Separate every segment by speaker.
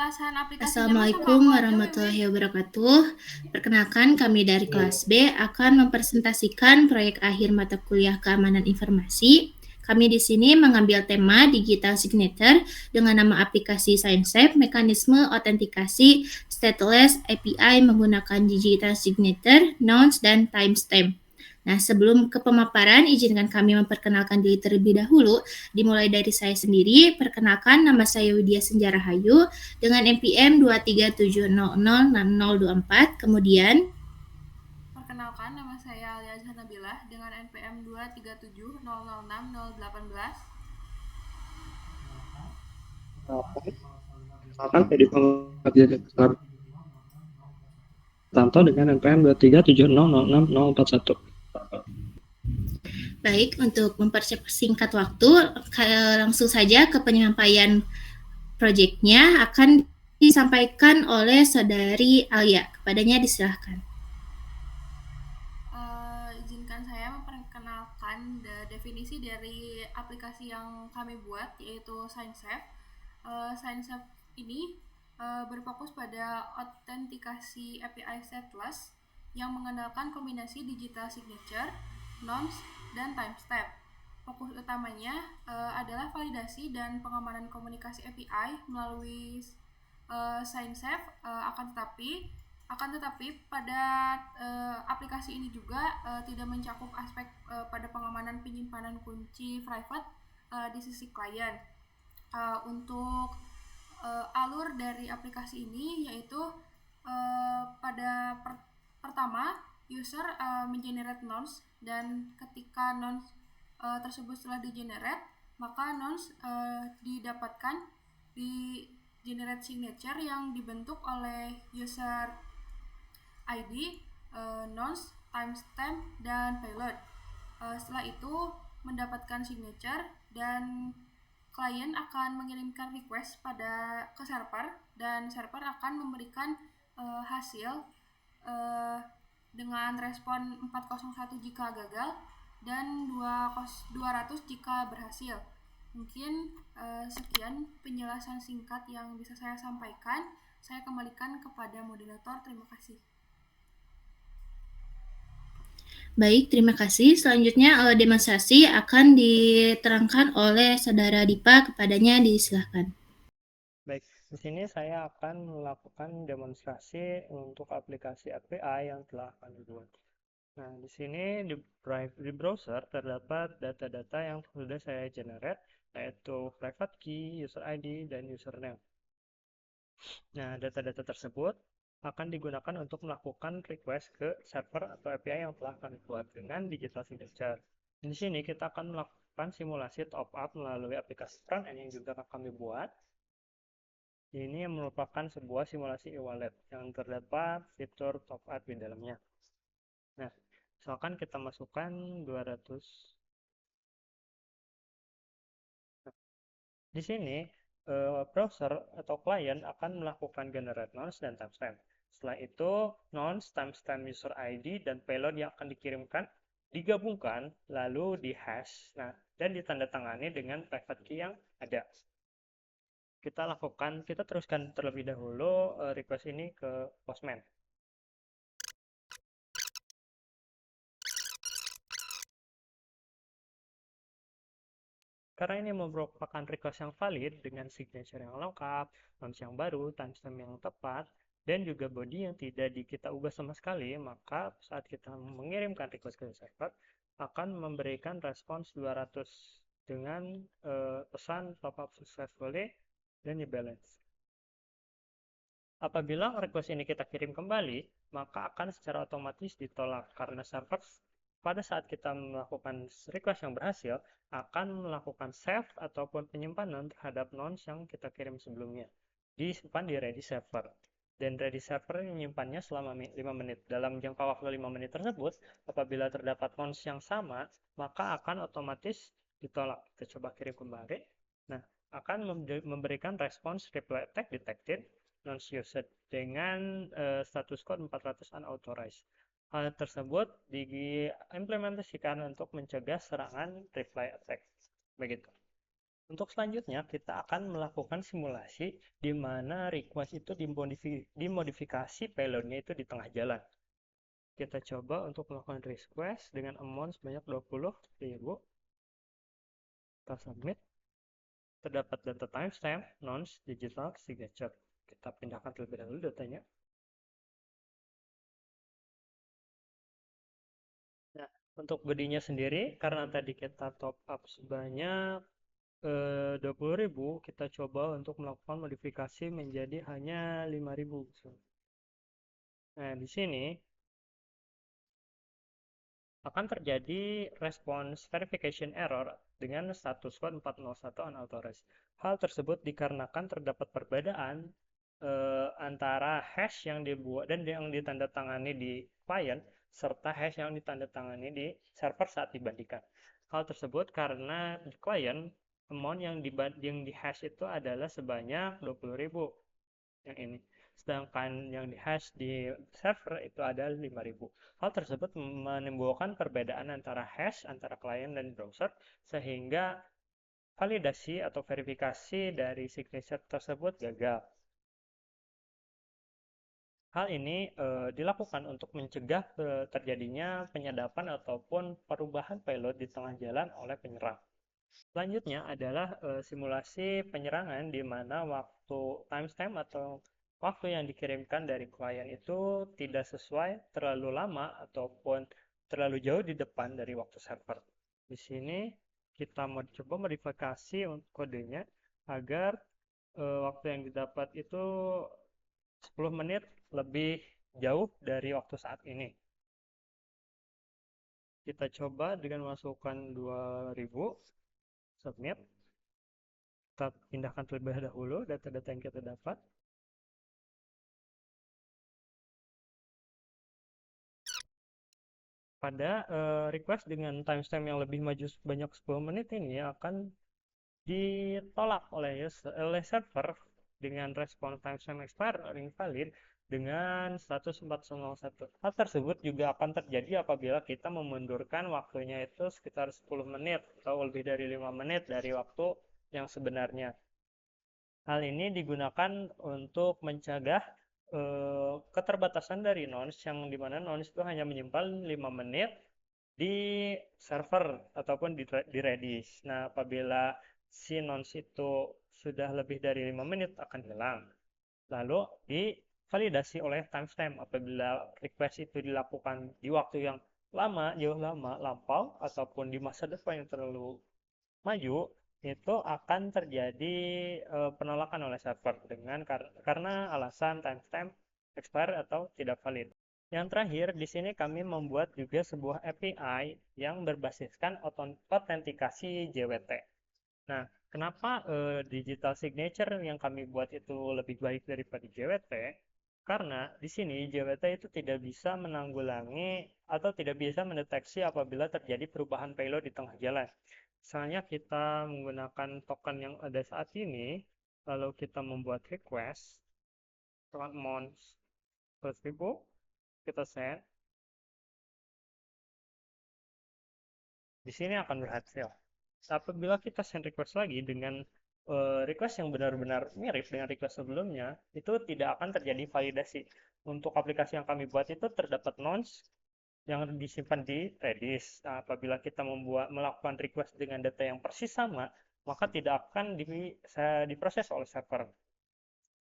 Speaker 1: Pembahasan aplikasinya Mas sama
Speaker 2: Assalamualaikum
Speaker 1: aku aja,
Speaker 2: warahmatullahi wabarakatuh. Perkenalkan, kami dari kelas B akan mempresentasikan proyek akhir mata kuliah keamanan informasi. Kami di sini mengambil tema digital signature dengan nama aplikasi SignSafe, mekanisme autentikasi stateless API menggunakan digital signature, nonce, dan timestamp. Nah, sebelum ke pemaparan, izinkan kami memperkenalkan diri terlebih dahulu. Dimulai dari saya sendiri, perkenalkan nama saya Widya Senjarahayu dengan NPM 237006024. Kemudian
Speaker 1: Perkenalkan, nama saya Alia Nabilah dengan NPM 237006018.
Speaker 3: Misalkan Teddy Tanto dengan NPM 237006041.
Speaker 2: baik, untuk mempersingkat waktu, langsung saja ke penyampaian proyeknya akan disampaikan oleh Saudari Alia. Kepadanya disilahkan.
Speaker 1: Izinkan saya memperkenalkan definisi dari aplikasi yang kami buat, yaitu SignSafe. SignSafe ini berfokus pada autentikasi API stateless yang mengandalkan kombinasi digital signature, nonce, dan timestamp. Fokus utamanya adalah validasi dan pengamanan komunikasi API melalui SignSafe. Akan tetapi pada aplikasi ini juga tidak mencakup aspek pada pengamanan penyimpanan kunci private di sisi klien. Untuk alur dari aplikasi ini yaitu pertama user mengenerate nonce, dan ketika nonce tersebut setelah di-generate, maka nonce didapatkan di generate signature yang dibentuk oleh user ID, nonce, timestamp, dan payload. Setelah itu mendapatkan signature, dan klien akan mengirimkan request ke server, dan server akan memberikan hasil dengan respon 401 jika gagal dan 200 jika berhasil. Mungkin sekian penjelasan singkat yang bisa saya sampaikan. Saya kembalikan kepada moderator. Terima kasih.
Speaker 2: Baik, terima kasih. Selanjutnya demonstrasi akan diterangkan oleh Saudara Dipa. Kepadanya disilahkan.
Speaker 3: Baik, di sini saya akan melakukan demonstrasi untuk aplikasi API yang telah kami buat. Nah, di sini di browser terdapat data-data yang sudah saya generate, yaitu private key, user ID, dan username. Nah, data-data tersebut akan digunakan untuk melakukan request ke server atau API yang telah kami buat dengan digital signature. Di sini kita akan melakukan simulasi top up melalui aplikasi front-end yang juga kami buat. Ini merupakan sebuah simulasi e-wallet yang terdapat fitur top up di dalamnya. Nah, misalkan kita masukkan 200. Nah, di sini browser atau klien akan melakukan generate nonce dan timestamp. Setelah itu, nonce, timestamp, user ID, dan payload yang akan dikirimkan digabungkan lalu di hash, nah, dan ditandatangani dengan private key yang ada. Kita teruskan terlebih dahulu request ini ke Postman. Karena ini merupakan request yang valid dengan signature yang lengkap, nonce yang baru, timestamp yang tepat, dan juga body yang tidak kita ubah sama sekali, maka saat kita mengirimkan request ke server akan memberikan respons 200 dengan pesan top up successfully dan balance. Apabila request ini kita kirim kembali, maka akan secara otomatis ditolak karena server pada saat kita melakukan request yang berhasil akan melakukan save ataupun penyimpanan terhadap nonce yang kita kirim sebelumnya, disimpan di ready server. Dan ready server menyimpannya selama 5 menit. Dalam jangka waktu 5 menit tersebut, apabila terdapat nonce yang sama, maka akan otomatis ditolak. Kita coba kirim kembali. Nah, akan memberikan respons reply attack detected nonce used dengan status code 400 unauthorized. Hal tersebut diimplementasikan untuk mencegah serangan reply attack. Begitu. Untuk selanjutnya, kita akan melakukan simulasi di mana request itu dimodifikasi payloadnya itu di tengah jalan. Kita coba untuk melakukan request dengan amount sebanyak 20.000. Kita submit. Terdapat data timestamp, nonce, digital, signature. Kita pindahkan terlebih dahulu datanya. Nah, untuk bodinya sendiri, karena tadi kita top up sebanyak 20.000, kita coba untuk melakukan modifikasi menjadi hanya 5.000. Nah, di sini akan terjadi response verification error dengan status code 401 unauthorized. Hal tersebut dikarenakan terdapat perbedaan antara hash yang dibuat dan yang ditandatangani di client serta hash yang ditandatangani di server saat dibandingkan. Hal tersebut karena di client amount yang di hash itu adalah sebanyak 20.000 yang ini. Sedangkan yang di hash di server itu ada 5.000. Hal tersebut menimbulkan perbedaan antara hash antara klien dan browser sehingga validasi atau verifikasi dari signature tersebut gagal. Hal ini dilakukan untuk mencegah terjadinya penyadapan ataupun perubahan payload di tengah jalan oleh penyerang. Selanjutnya adalah simulasi penyerangan di mana waktu timestamp atau waktu yang dikirimkan dari klien itu tidak sesuai terlalu lama ataupun terlalu jauh di depan dari waktu server. Di sini kita mau coba modifikasi untuk kodenya agar waktu yang didapat itu 10 menit lebih jauh dari waktu saat ini. Kita coba dengan masukkan 2000, submit. Kita pindahkan terlebih dahulu data-data yang kita dapat. Pada request dengan timestamp yang lebih maju sebanyak 10 menit ini akan ditolak oleh server dengan respon timestamp expired or invalid dengan status 401. Hal tersebut juga akan terjadi apabila kita memundurkan waktunya itu sekitar 10 menit atau lebih dari 5 menit dari waktu yang sebenarnya. Hal ini digunakan untuk mencegah keterbatasan dari nonce yang dimana nonce itu hanya menyimpan 5 menit di server ataupun di Redis. Nah, apabila si nonce itu sudah lebih dari 5 menit akan hilang. Lalu divalidasi oleh timestamp apabila request itu dilakukan di waktu yang lama, jauh lama, lampau, ataupun di masa depan yang terlalu maju, itu akan terjadi penolakan oleh server karena alasan timestamp expire atau tidak valid. Yang terakhir, di sini kami membuat juga sebuah API yang berbasiskan autentikasi JWT. Nah, kenapa digital signature yang kami buat itu lebih baik daripada JWT? Karena di sini JWT itu tidak bisa menanggulangi atau tidak bisa mendeteksi apabila terjadi perubahan payload di tengah jalan. Misalnya kita menggunakan token yang ada saat ini, lalu kita membuat request, amount 100.000, kita send, di sini akan berhasil. Apabila kita send request lagi dengan request yang benar-benar mirip dengan request sebelumnya, itu tidak akan terjadi validasi. Untuk aplikasi yang kami buat itu terdapat nonce yang disimpan di Redis. Nah, apabila kita melakukan request dengan data yang persis sama, maka tidak akan diproses oleh server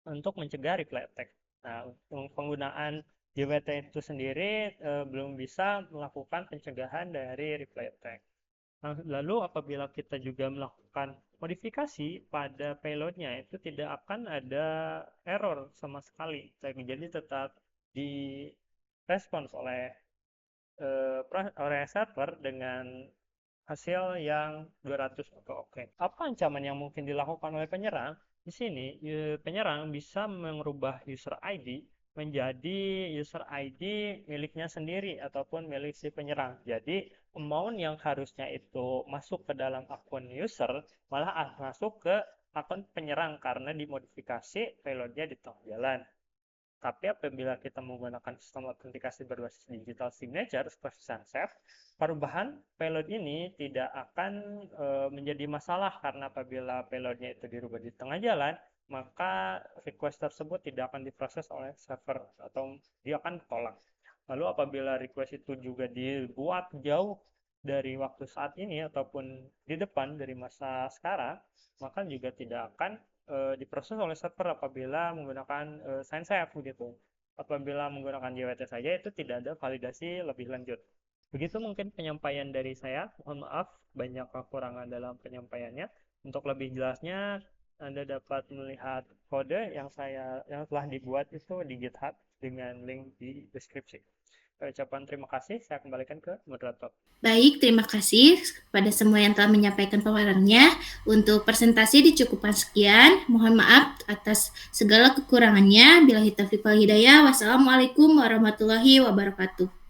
Speaker 3: untuk mencegah reply attack. Nah, untuk penggunaan JWT itu sendiri belum bisa melakukan pencegahan dari reply attack. Nah, lalu apabila kita juga melakukan modifikasi pada payloadnya, itu tidak akan ada error sama sekali. Jadi tetap direspons oleh server dengan hasil yang 200 atau oke. Apa ancaman yang mungkin dilakukan oleh penyerang? Di sini penyerang bisa mengubah user ID menjadi user ID miliknya sendiri ataupun milik si penyerang. Jadi amount yang harusnya itu masuk ke dalam akun user malah masuk ke akun penyerang karena dimodifikasi payloadnya di tengah jalan. Tapi apabila kita menggunakan sistem autentikasi berbasis digital signature seperti SendSafe, perubahan payload ini tidak akan menjadi masalah karena apabila payloadnya itu dirubah di tengah jalan, maka request tersebut tidak akan diproses oleh server atau dia akan tolak. Lalu apabila request itu juga dibuat jauh dari waktu saat ini ataupun di depan dari masa sekarang, maka juga tidak akan diproses oleh server apabila menggunakan SendSafe begitu. Apabila menggunakan JWT saja itu tidak ada validasi lebih lanjut. Begitu mungkin penyampaian dari saya. Mohon maaf banyak kekurangan dalam penyampaiannya. Untuk lebih jelasnya Anda dapat melihat kode yang telah dibuat itu di GitHub dengan link di deskripsi. Ucapan terima kasih, saya kembalikan ke moderator.
Speaker 2: Baik, terima kasih kepada semua yang telah menyampaikan paparannya. Untuk presentasi dicukupkan sekian. Mohon maaf atas segala kekurangannya. Billahi taufiq wal hidayah. Wassalamualaikum warahmatullahi wabarakatuh.